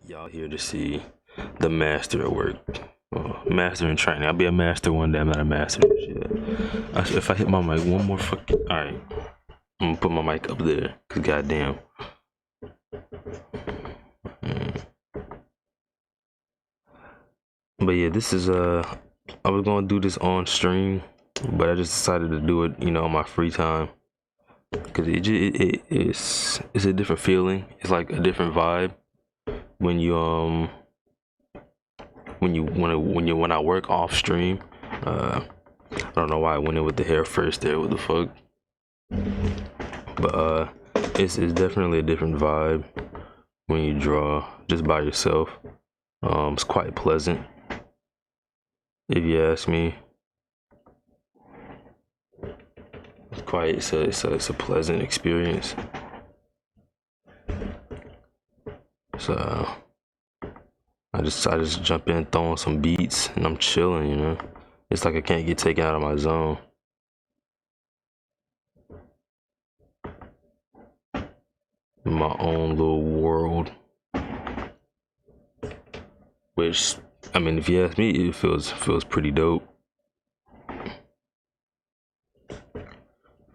Y'all here to see the master at work. Master in training. I'll be a master one day. I'm not a master. Shit. If I hit my mic one more fucking. Alright. I'm gonna put my mic up there. Cause goddamn. But yeah, this is I was gonna do this on stream, but I just decided to do it, on my free time. Cause it's a different feeling. It's like a different vibe when when I work off stream. I don't know why I went in with the hair first there. What the fuck? But it's definitely a different vibe when you draw just by yourself. It's quite pleasant, if you ask me. It's a pleasant experience. So I just jump in throwing some beats and I'm chilling. It's like I can't get taken out of my zone. In my own little world. Which, I mean, if you ask me, it feels pretty dope.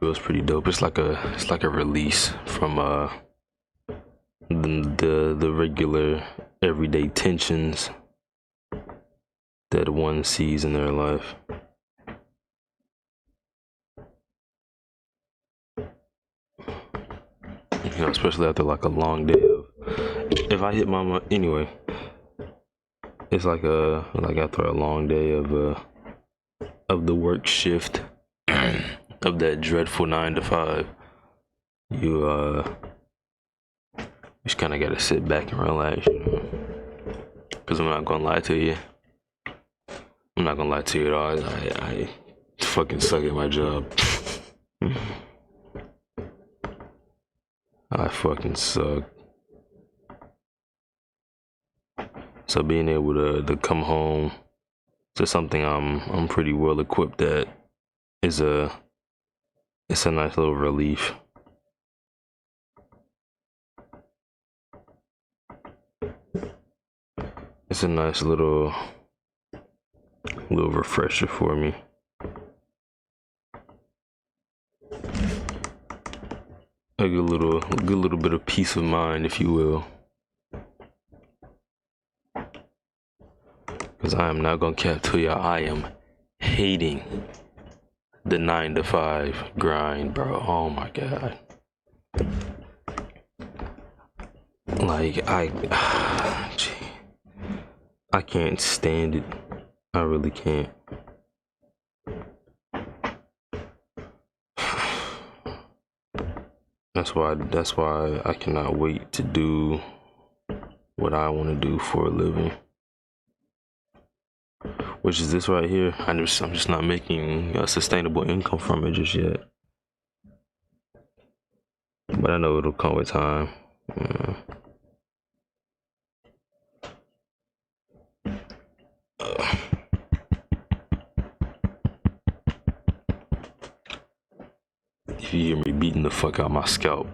Feels pretty dope. It's like a release from the regular everyday tensions that one sees in their life. Especially after like a long day of. If I hit my anyway, it's like after a long day of the work shift of that dreadful 9 to 5. You just kind of gotta sit back and relax, Cause I'm not gonna lie to you. I'm not gonna lie to you at all. I fucking suck at my job. I fucking suck. So being able to come home to something I'm pretty well equipped at it's a nice little relief. It's a nice little refresher for me. A good little bit of peace of mind, if you will. Because I am not gonna cap to y'all, I am hating the 9 to 5 grind, bro. Oh my god. Like I can't stand it. I really can't. That's why I cannot wait to do what I want to do for a living. Which is this right here. I'm just not making a sustainable income from it just yet. But I know it'll come with time. If you hear me beating the fuck out my scalp,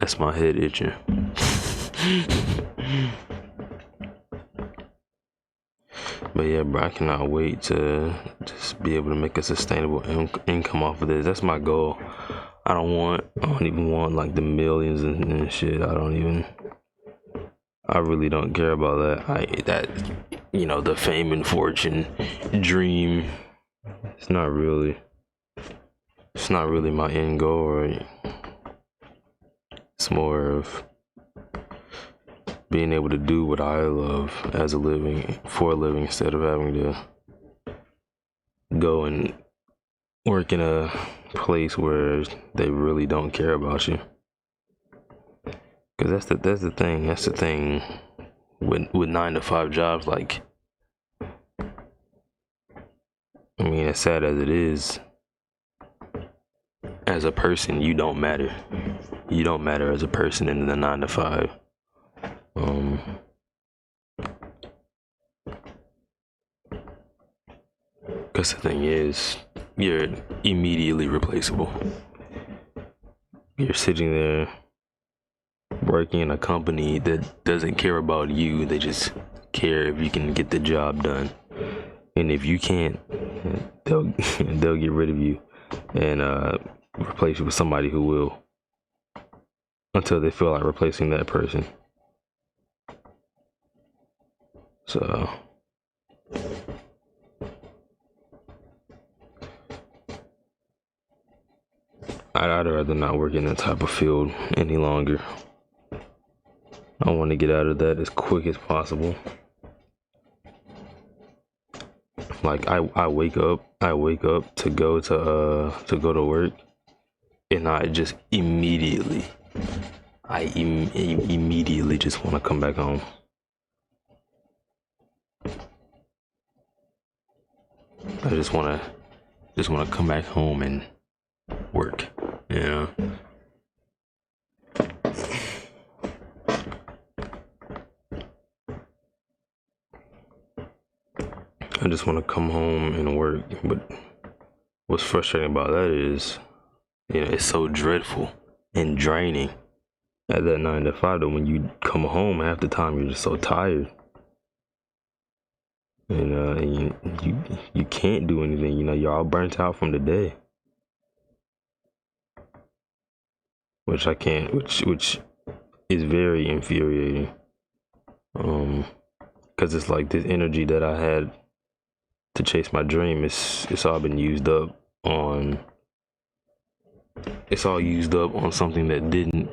that's my head itching. But yeah, bro, I cannot wait to just be able to make a sustainable income off of this. That's my goal. I don't even want like the millions and shit. I really don't care about that. The fame and fortune dream. It's not really my end goal, right? It's more of being able to do what I love for a living instead of having to go and work in a place where they really don't care about you. Cause that's the thing with 9 to 5 jobs. Like, I mean, as sad as it is, as a person, you don't matter. You don't matter as a person in the 9 to 5. Cause the thing is, you're immediately replaceable. You're sitting there working in a company that doesn't care about you. They just care if you can get the job done. And if you can't, they'll get rid of you and replace you with somebody who will, until they feel like replacing that person. So I'd rather not work in that type of field any longer. I want to get out of that as quick as possible. Like I wake up to go to work, and I just immediately just want to come back home. I just want to come back home and work, you know. I just want to come home and work, but what's frustrating about that is, you know, it's so dreadful and draining at that 9 to 5 that when you come home, half the time you're just so tired. And you can't do anything, you know, you're all burnt out from the day. Which I can't, which is very infuriating. Cause it's like this energy that I had to chase my dream, it's all been used up on, it's all used up on something that didn't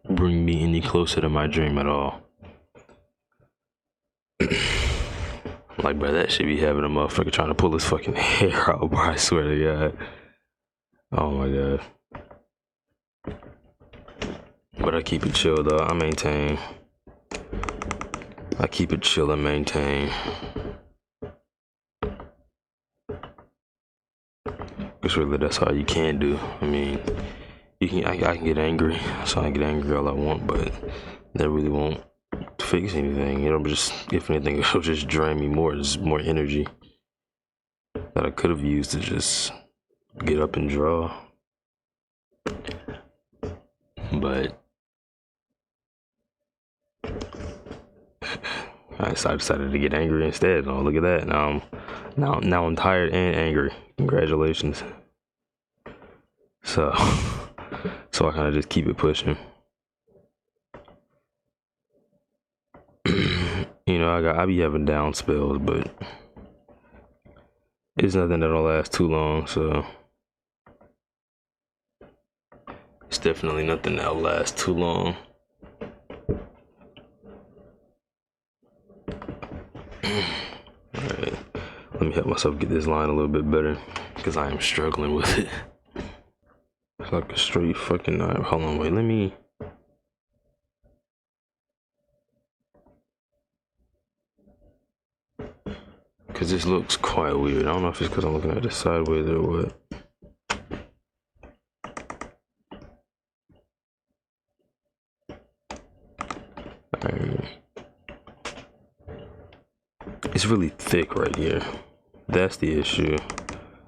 bring me any closer to my dream at all. Like, bro, that should be having a motherfucker trying to pull his fucking hair out, bro. I swear to God. Oh my God. But I keep it chill though. I keep it chill and maintain. Because really, that's all you can do. I mean, I can get angry, so I can get angry all I want, but that really won't fix anything. It'll just, if anything, it'll just drain me more. There's more energy that I could have used to just get up and draw. But I decided to get angry instead. Oh, look at that. Now I'm tired and angry. Congratulations. So I kind of just keep it pushing. You know, I be having down spells, but it's nothing that'll last too long. So it's definitely nothing that'll last too long. Alright, let me help myself get this line a little bit better, because I am struggling with it. It's like a straight fucking knife. Hold on, wait, let me... Because this looks quite weird. I don't know if it's because I'm looking at it sideways or what. It's really thick right here. That's the issue.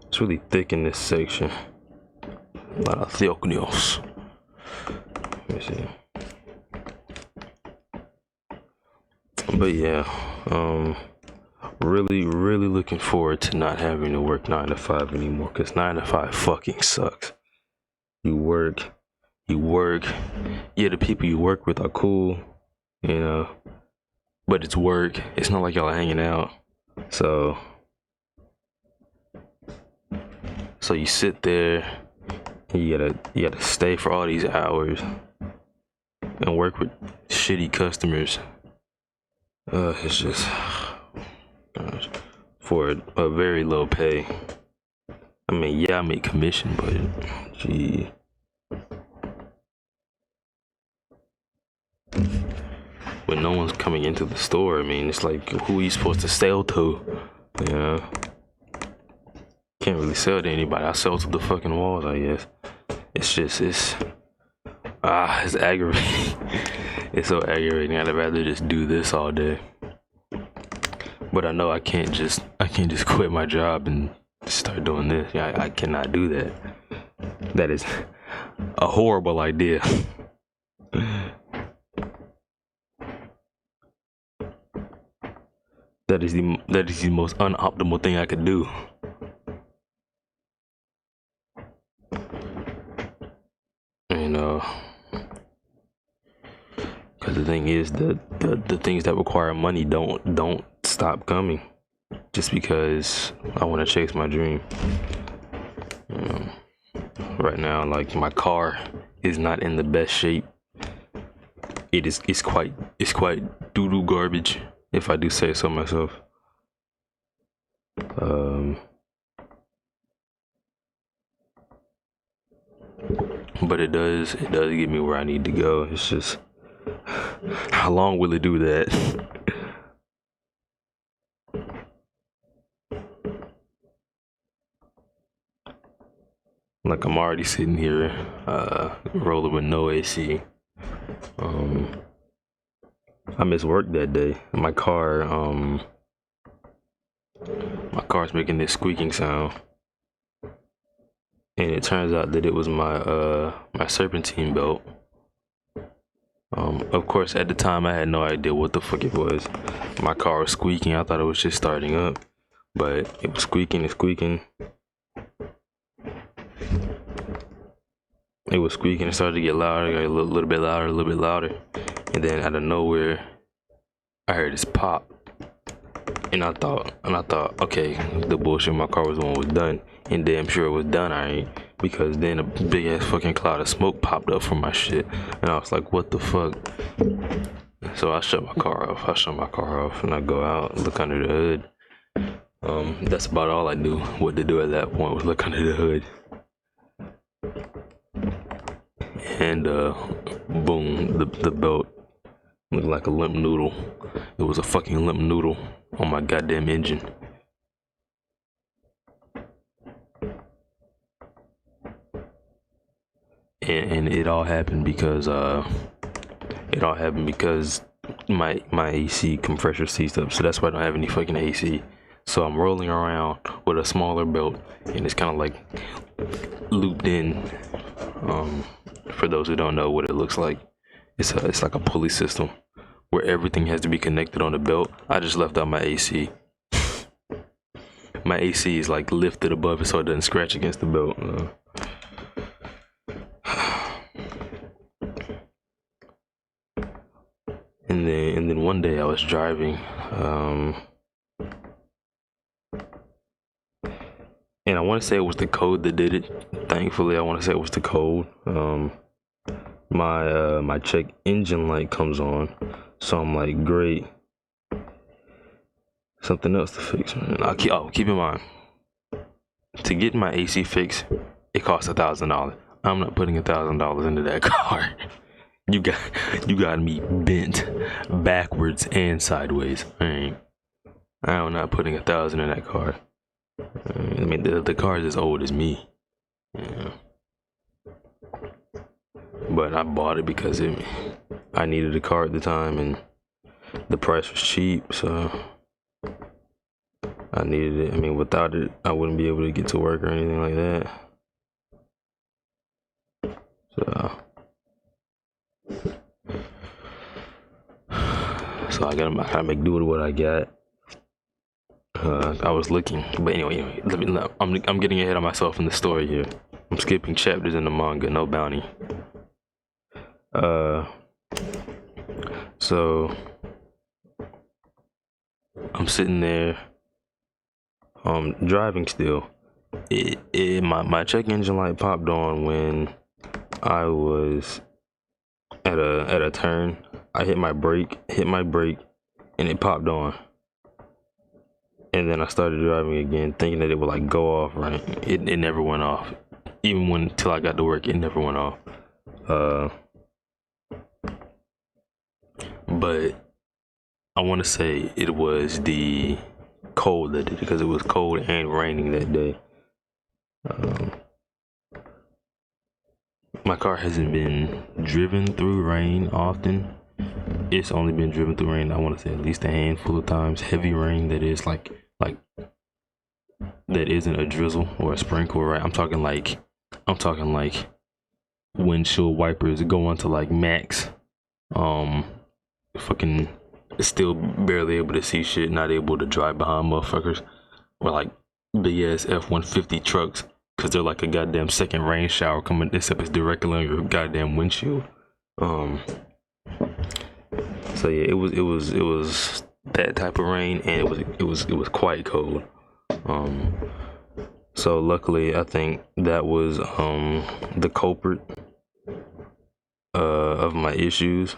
It's really thick in this section. A lot of thickness. Let me see. But yeah, really looking forward to not having to work 9 to 5 anymore, because 9 to 5 fucking sucks. You work. Yeah, the people you work with are cool, you know, but it's work. It's not like y'all are hanging out. So you sit there, and you gotta stay for all these hours and work with shitty customers. It's just, gosh, for a very low pay. I mean, yeah, I make commission, but gee. When no one's coming into the store, I mean, it's like, who are you supposed to sell to? You know? Can't really sell to anybody. I sell to the fucking walls, I guess. It's just, it's aggravating. It's so aggravating. I'd rather just do this all day. But I know I can't just quit my job and start doing this. Yeah, I cannot do that. That is a horrible idea. that is the most unoptimal thing I could do. You know, because the thing is that the things that require money don't stop coming just because I want to chase my dream. You know, right now, like, my car is not in the best shape. It's quite doo-doo garbage, if I do say so myself. But it does get me where I need to go. It's just, how long will it do that? Like, I'm already sitting here, rolling with no AC. I missed work that day. My car's making this squeaking sound. And it turns out that it was my my serpentine belt. Of course, at the time I had no idea what the fuck it was. My car was squeaking. I thought it was just starting up, but it was squeaking and squeaking. It was squeaking. It started to get louder, got a little bit louder, a little bit louder, and then out of nowhere, I heard this pop. And I thought, okay, the bullshit my car was on was done, and damn sure it was done, alright, because then a big ass fucking cloud of smoke popped up from my shit, and I was like, what the fuck? So I shut my car off, and I go out, look under the hood. That's about all I knew what to do at that point, was look under the hood. And boom, the belt looked like a limp noodle. It was a fucking limp noodle on my goddamn engine. And it all happened because my AC compressor seized up, so that's why I don't have any fucking AC. So I'm rolling around with a smaller belt, and it's kind of like looped in. For those who don't know what it looks like, it's like a pulley system where everything has to be connected on the belt. I just left out my AC. My AC is like lifted above it so it doesn't scratch against the belt. And then one day I was driving, and I want to say it was the code that did it. Thankfully, I want to say it was the code. My check engine light comes on, so I'm like, great, something else to fix. And keep in mind, to get my AC fixed, it costs $1,000. I'm not putting $1,000 into that car. You got me bent backwards and sideways. I'm not putting $1,000 in that car. I mean, the car is as old as me. Yeah. But I bought it because I needed a car at the time, and the price was cheap, so I needed it. I mean, without it, I wouldn't be able to get to work or anything like that. So I gotta make do with what I got. I was looking, but anyway, I'm getting ahead of myself in the story here. I'm skipping chapters in the manga, no bounty. So I'm sitting there, driving still. My check engine light popped on when I was at a turn. I hit my brake, and it popped on. And then I started driving again, thinking that it would like go off, right? It never went off. Even till I got to work, it never went off. But I want to say it was the cold that did it, because it was cold and raining that day. My car hasn't been driven through rain often. It's only been driven through rain, I want to say, at least a handful of times. Heavy rain that is like that isn't a drizzle or a sprinkle, right? I'm talking like windshield wipers going to like max, fucking still barely able to see shit, not able to drive behind motherfuckers or like big ass F-150 trucks because they're like a goddamn second rain shower coming, except it's directly on your goddamn windshield. So yeah, it was that type of rain, and it was quite cold. So luckily, I think that was the culprit of my issues.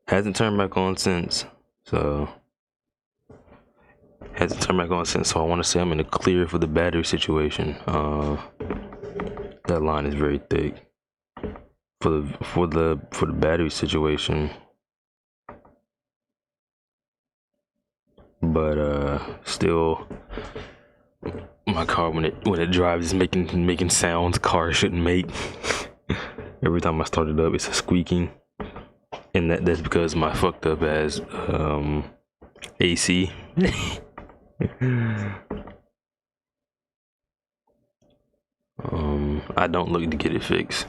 Hasn't turned back on since, so I want to say I'm in the clear for the battery situation. That line is very thick for the battery situation, but still, my car when it drives is making sounds cars shouldn't make. Every time I start it up, it's a squeaking, and that's because my fucked up ass AC. I don't look to get it fixed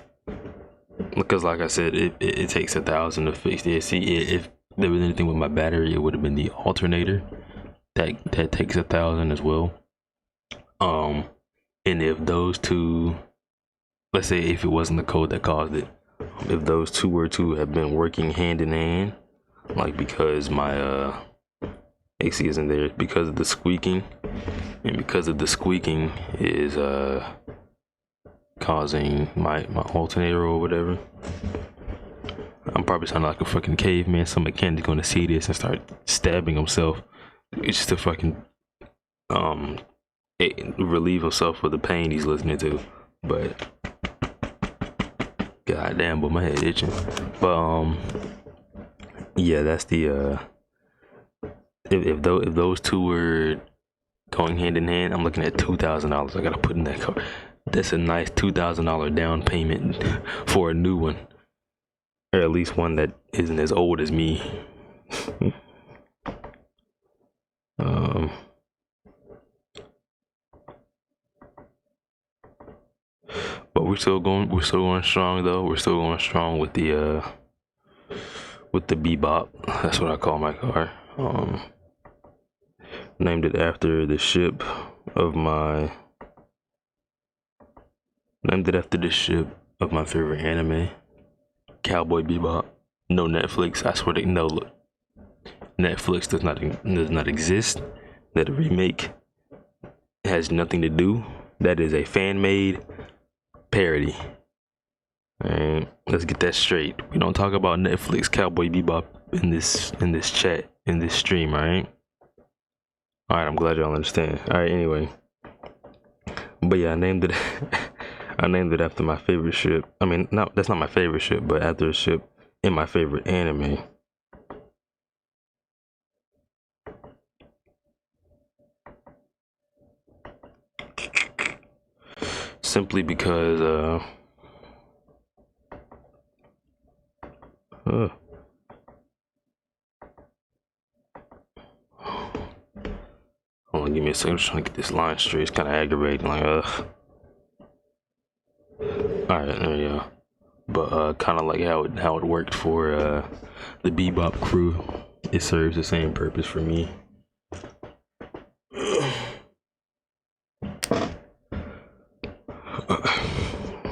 because, like I said, it takes $1,000 to fix the AC. If there was anything with my battery, it would have been the alternator. That takes $1,000 as well. And if those two, let's say if it wasn't the code that caused it, if those two were to have been working hand in hand, like because my AC isn't there because of the squeaking, and because of the squeaking is causing my alternator or whatever. I'm probably sounding like a fucking caveman. Some mechanic's gonna see this and start stabbing himself. It's just to fucking relieve himself of the pain he's listening to. But goddamn, but my head itching. But yeah, that's the if those two were going hand in hand, I'm looking at $2,000 I gotta put in that car. That's a nice $2,000 down payment for a new one, or at least one that isn't as old as me. But we're still going strong though. We're still going strong with the Bebop. That's what I call my car. Named it after the ship of my favorite anime, Cowboy Bebop. No Netflix. I swear to no. Look, Netflix does not exist. That remake has nothing to do. That is a fan-made parody. Alright, let's get that straight. We don't talk about Netflix Cowboy Bebop in this chat, in this stream, alright? Alright, I'm glad y'all understand. Alright, anyway. But yeah, I named it after my favorite ship. I mean, no, that's not my favorite ship, but after a ship in my favorite anime. Simply because hold on, give me a second. I'm just trying to get this line straight. It's kind of aggravating. Like, Alright, there you go. But kind of like how it worked for the Bebop crew. It serves the same purpose for me.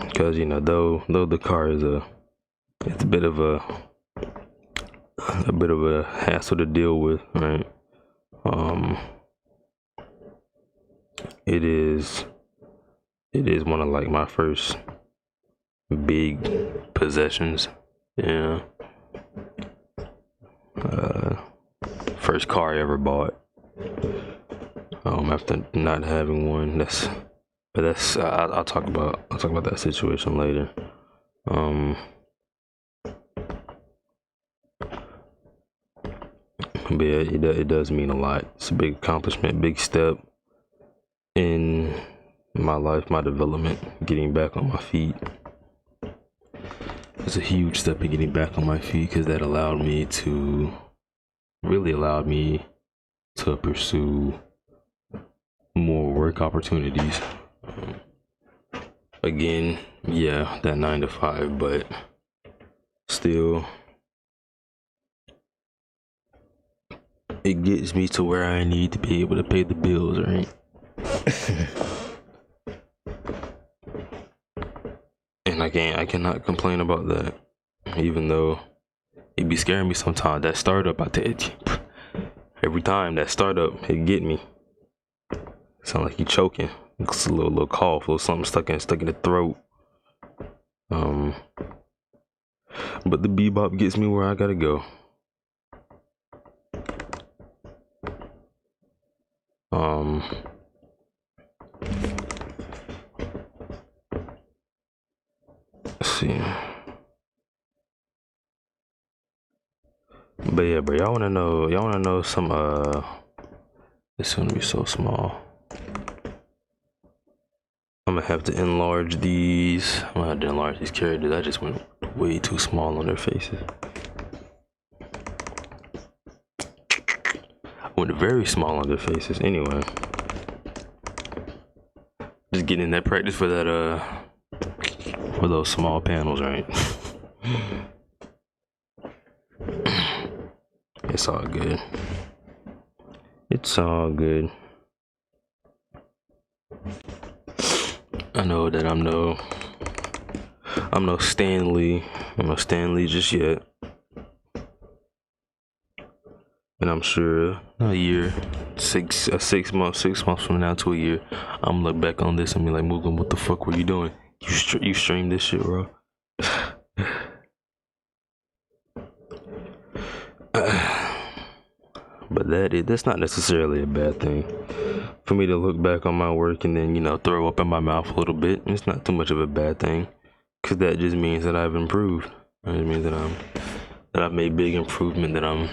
Because though the car is it's a bit of a hassle to deal with, right? It is one of like my first big possessions. Yeah. First car I ever bought. After not having one, I'll talk about that situation later. But yeah, it does mean a lot. It's a big accomplishment, big step in my life, my development, getting back on my feet. It's a huge step in getting back on my feet because that really allowed me to pursue more work opportunities. Again, yeah, that 9 to 5, but still it gets me to where I need to be able to pay the bills, right? And I cannot complain about that, even though it be scaring me sometimes. That startup, I tell you, every time that startup, it get me. Sound like you choking. It's a little cough, a little something stuck in the throat. But the bebop gets me where I gotta go. Let's see. But yeah, bro, y'all wanna know some it's gonna be so small. I'm gonna have to enlarge these. I'm gonna have to enlarge these characters. I just went way too small on their faces. I went very small on their faces. Anyway, just getting in that practice for that for those small panels, right? It's all good. It's all good. I know that I'm no Stan Lee. I'm no Stan Lee just yet. And I'm sure a year, 6 months from now to a year, I'm gonna look back on this and be like, Mugham, what the fuck were you doing? You streamed this shit, bro. But that's not necessarily a bad thing. For me to look back on my work and then, throw up in my mouth a little bit, it's not too much of a bad thing. Cause that just means that I've improved. It means that I've made big improvement, that I'm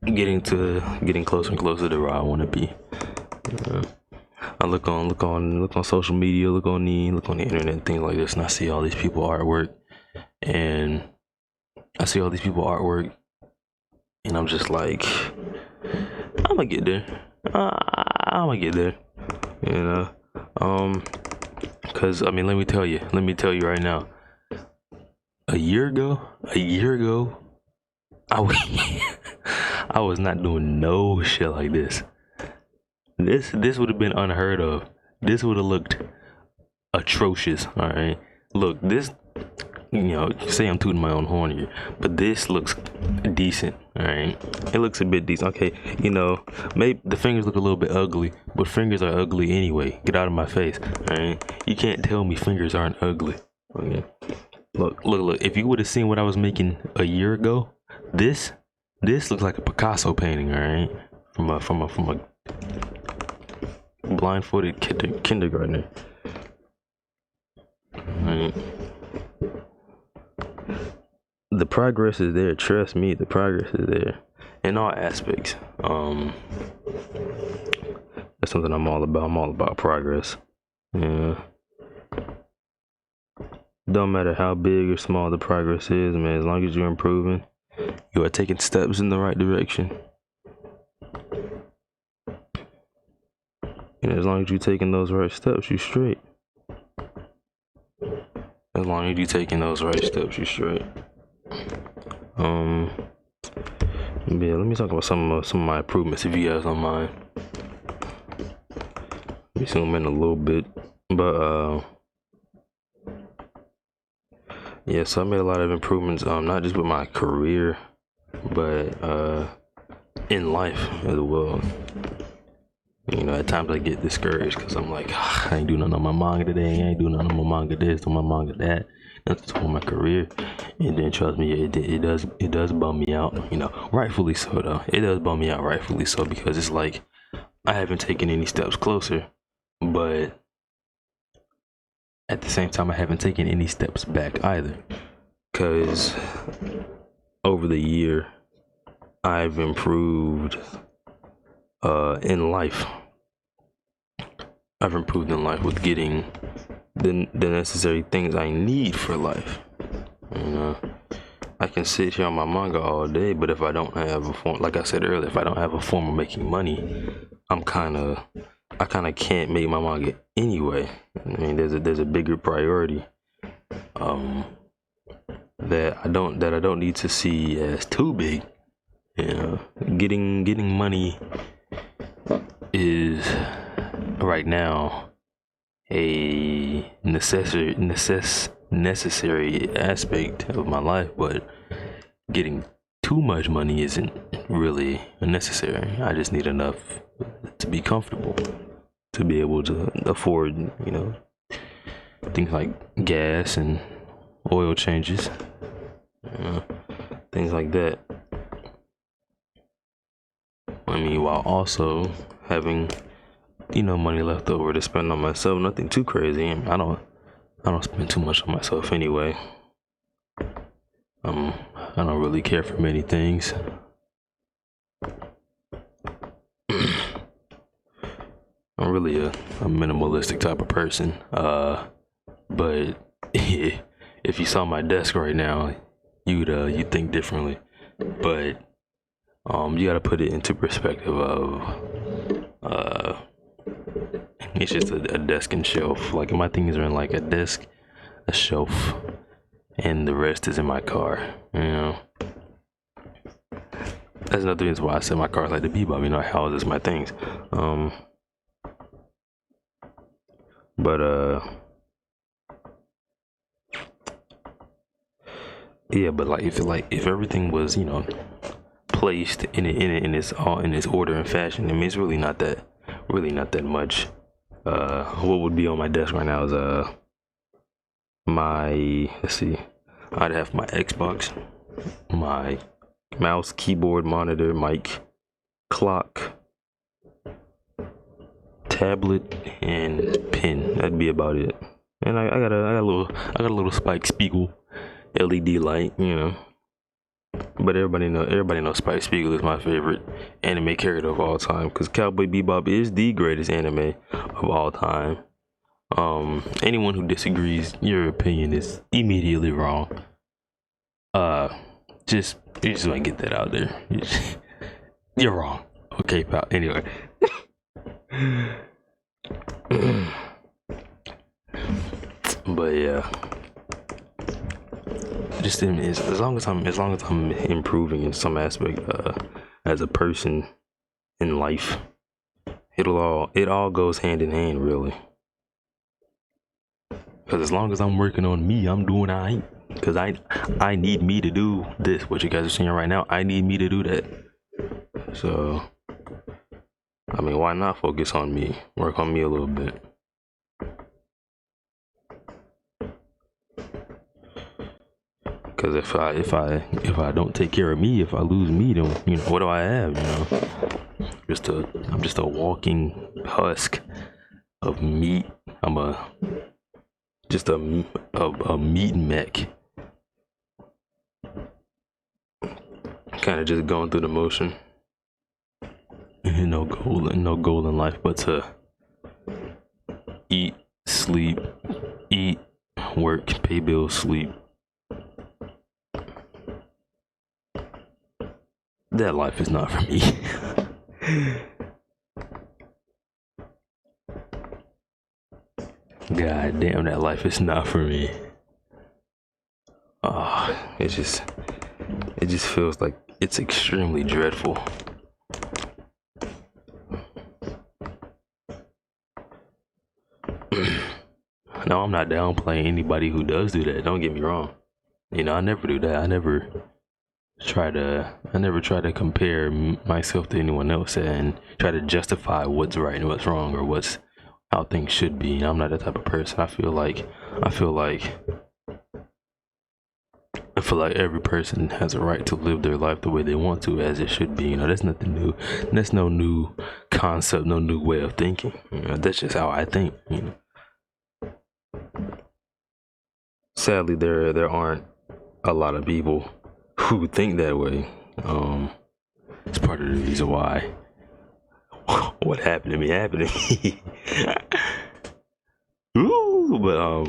getting closer and closer to where I want to be. I look on social media, look on the internet, things like this, and I see all these people artwork, and I'm just like, I'm gonna get there. I'm gonna get there. Cause let me tell you right now. A year ago, I was not doing no shit like this. This would have been unheard of. This would have looked atrocious. All right, look, this. Say I'm tooting my own horn here, but this looks decent. All right, it looks a bit decent. Okay, maybe the fingers look a little bit ugly, but fingers are ugly anyway. Get out of my face. All right, you can't tell me fingers aren't ugly. Okay, look. If you would have seen what I was making a year ago, this looks like a Picasso painting. All right, from a blindfolded kindergartner. All right. The progress is there. Trust me, the progress is there in all aspects. That's something I'm all about. I'm all about progress. Yeah. Don't matter how big or small the progress is, man. As long as you're improving, you are taking steps in the right direction. And as long as you're taking those right steps, you're straight. As long as you're taking those right steps, you're straight. Yeah, let me talk about some of my improvements, if you guys don't mind. Let me zoom in a little bit, but yeah, so I made a lot of improvements, not just with my career, but in life as well. At times I get discouraged because I'm like, I ain't do nothing on my manga today, I ain't do nothing on my manga this, on my manga that, nothing on my career. And then trust me, it does bum me out, rightfully so though. It does bum me out, rightfully so, because it's like I haven't taken any steps closer, but at the same time I haven't taken any steps back either. Cause over the year I've improved in life. I've improved in life with getting the necessary things I need for life. I can sit here on my manga all day, but if I don't have a form, like I said earlier, if I don't have a form of making money, I kind of can't make my manga anyway. I mean, there's a bigger priority that I don't need to see as too big, You know, getting money is right now a necessary aspect of my life, but getting too much money isn't really necessary. I just need enough to be comfortable, to be able to afford, you know, things like gas and oil changes, things like that. I mean, while also having, you know, money left over to spend on myself. Nothing too crazy. I don't spend too much on myself anyway. I don't really care for many things. I'm really a minimalistic type of person. But if you saw my desk right now, you'd think differently. But you gotta put it into perspective of it's just a desk and shelf. Like my things are in like a desk, a shelf, and the rest is in my car. You know, that's another reason why I said my car is like the Bebop. You know, how is this my things? But yeah, but like if everything was, you know, placed in its order and fashion, I mean, it's really not that much. What would be on my desk right now is let's see, I'd have my Xbox, my mouse, keyboard, monitor, mic, clock, tablet, and pen. That'd be about it. And I got a little Spike Spiegel LED light, you know. But everybody knows Spike Spiegel is my favorite anime character of all time, because Cowboy Bebop is the greatest anime of all time. Anyone who disagrees, your opinion is immediately wrong. You just want to get that out there. You're wrong. Okay, pal. Anyway. But yeah. Just as long as I'm improving in some aspect as a person in life, it all goes hand in hand, really. Because as long as I'm working on me, I'm doing alright. Because I need me to do this, what you guys are seeing right now. I need me to do that. So I mean, why not focus on me, work on me a little bit. Because if I don't take care of me, if I lose me, then, you know, what do I have? You know, I'm just a walking husk of meat. I'm just a meat mech, kind of just going through the motion. No goal in life but to eat, sleep, work, pay bills, sleep. That life is not for me. God damn, that life is not for me. It just feels like it's extremely dreadful. No, I'm not downplaying anybody who does do that. Don't get me wrong. You know, I never do that. I never try to compare myself to anyone else and try to justify what's right and what's wrong or how things should be. I'm not that type of person. I feel like every person has a right to live their life the way they want to, as it should be. You know, that's nothing new. That's no new concept, no new way of thinking. You know, that's just how I think. You know. Sadly, there aren't a lot of people who think that way. It's part of the reason why what happened to me. Ooh, but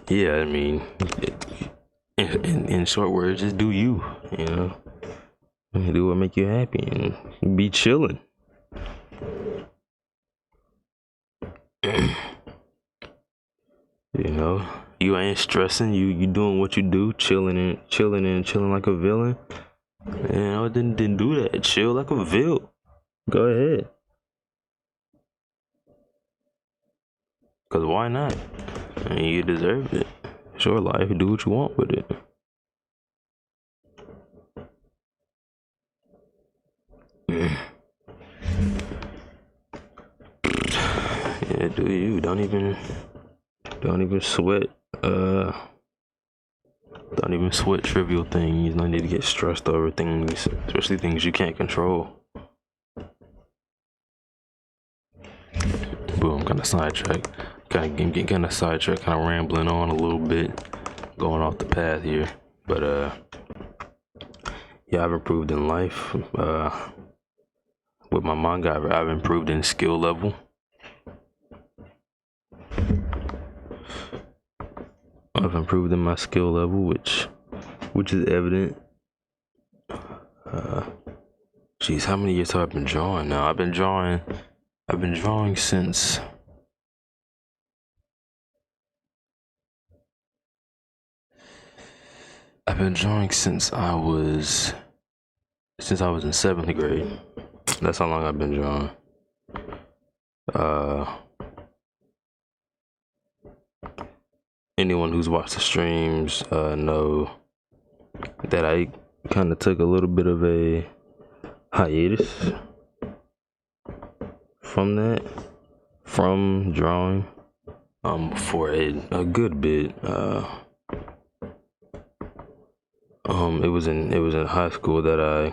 yeah, I mean, in short words, just do you. You know, do what make you happy and be chilling. You know, You ain't stressing. You doing what you do, chilling like a villain. Man, I didn't do that. Chill like a villain. Go ahead. Cause why not? I mean, you deserve it. It's your life. Do what you want with it. Yeah, do you? Don't even sweat. Don't even sweat trivial things. You don't need to get stressed over things, especially things you can't control. Boom, kind of sidetracked. Getting kind of sidetracked, kind of rambling on a little bit, going off the path here. But yeah, I've improved in life. With my manga, I've improved in skill level. I've improved in my skill level, which is evident. Geez, how many years have I been drawing now? I've been drawing since I was in 7th grade. That's how long I've been drawing. Anyone who's watched the streams know that I kind of took a little bit of a hiatus from drawing for a good bit. It was in high school that I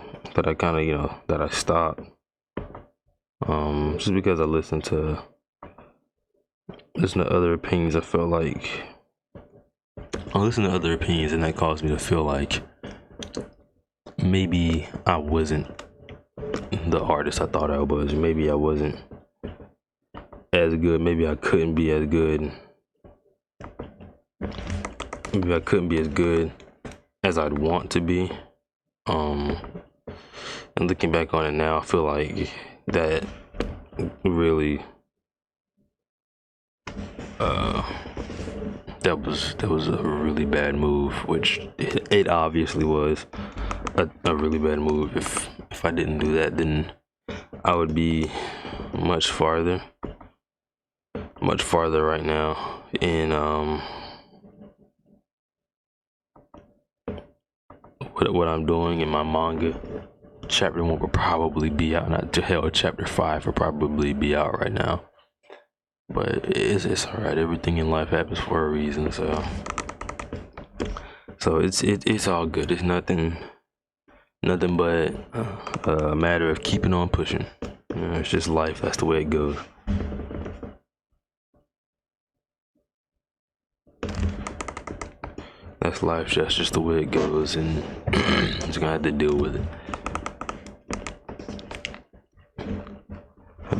kind of that I stopped. Just because I listened to other opinions. I felt like I listened to other opinions, and that caused me to feel like maybe I wasn't the artist I thought I was. Maybe I wasn't as good. Maybe I couldn't be as good. Maybe I couldn't be as good as I'd want to be. And looking back on it now, I feel like that really that was a really bad move, which it obviously was a really bad move. If I didn't do that, then I would be much farther right now in what I'm doing in my manga. Chapter 1 will probably be out, not to hell, chapter 5 will probably be out right now. But it's alright. Everything in life happens for a reason, so it's all good. It's nothing but a matter of keeping on pushing. It's just life. That's the way it goes. That's life. That's just the way it goes, and just gonna have to deal with it.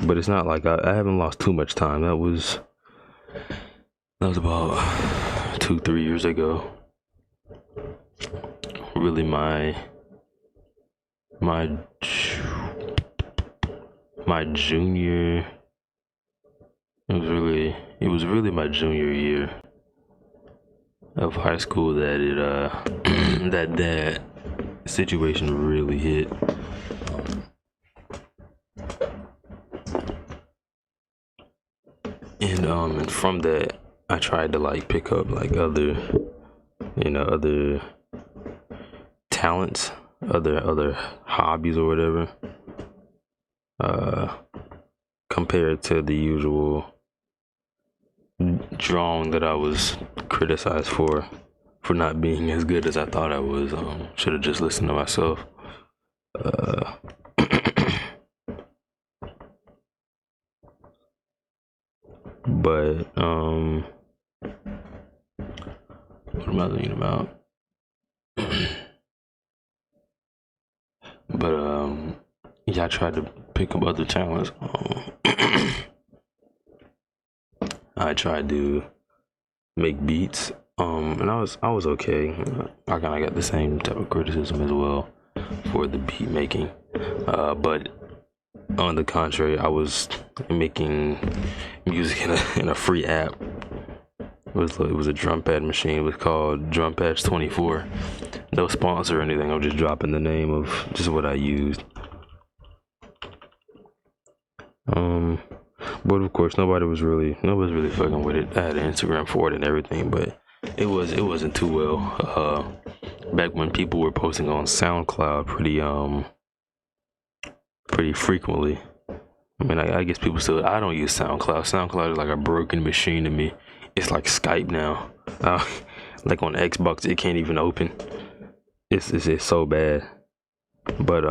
But it's not like I haven't lost too much time. That was about 2-3 years ago. Really my junior. It was really my junior year of high school that it that situation really hit. And from that, I tried to like pick up like other talents, other hobbies or whatever, compared to the usual drawing that I was criticized for not being as good as I thought I was. Should have just listened to myself. But what am I thinking about? But yeah, I tried to pick up other talents. I tried to make beats, and I was okay. I kind of got the same type of criticism as well for the beat making, but on the contrary, I was making music in a free app, It was a drum pad machine. It was called Drum Pads 24. No sponsor or anything. I'm just dropping the name of just what I used. But of course, nobody's really fucking with it. I had an Instagram for it and everything, but it wasn't too well. Back when people were posting on SoundCloud pretty frequently. I mean, I guess people still. I don't use SoundCloud. SoundCloud is like a broken machine to me. It's like Skype now. Like on Xbox, it can't even open. It's so bad. But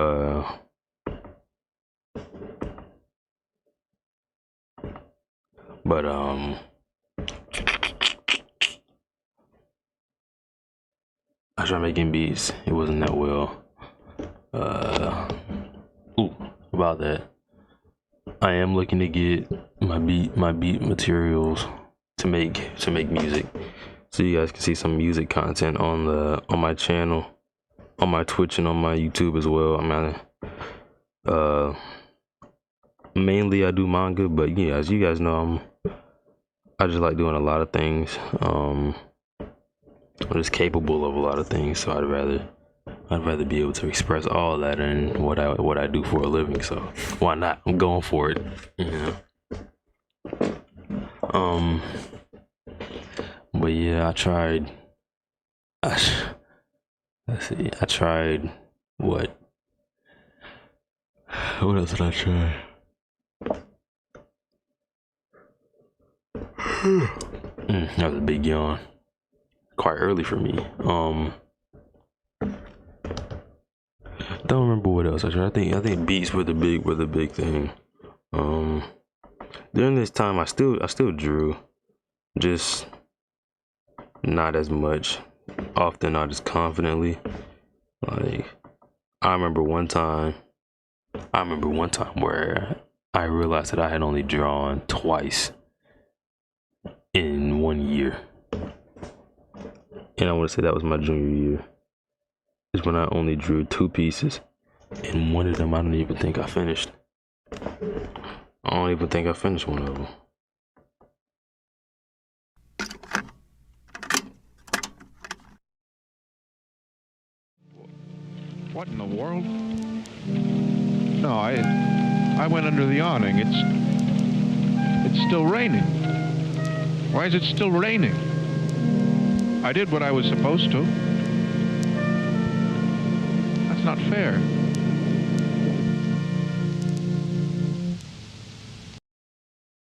I tried making beats. It wasn't that well. About that. I am looking to get my beat materials to make music, so you guys can see some music content on my channel, on my Twitch and on my YouTube as well. Mainly I do manga, but yeah, as you guys know, I just like doing a lot of things. I'm just capable of a lot of things, so I'd rather be able to express all of that in what I do for a living. So why not? I'm going for it. But yeah, I tried. Let's see. I tried what? What else did I try? That was a big yawn. Quite early for me. Don't remember what else I tried. I think beats were the big thing. During this time, I still drew, just not as much, often not as confidently. Like I remember one time where I realized that I had only drawn twice in 1 year, and I want to say that was my junior year. Is when I only drew 2 pieces, and one of them I don't even think I finished. I don't even think I finished one of them. What in the world? No, I went under the awning. It's still raining. Why is it still raining? I did what I was supposed to. That's not fair.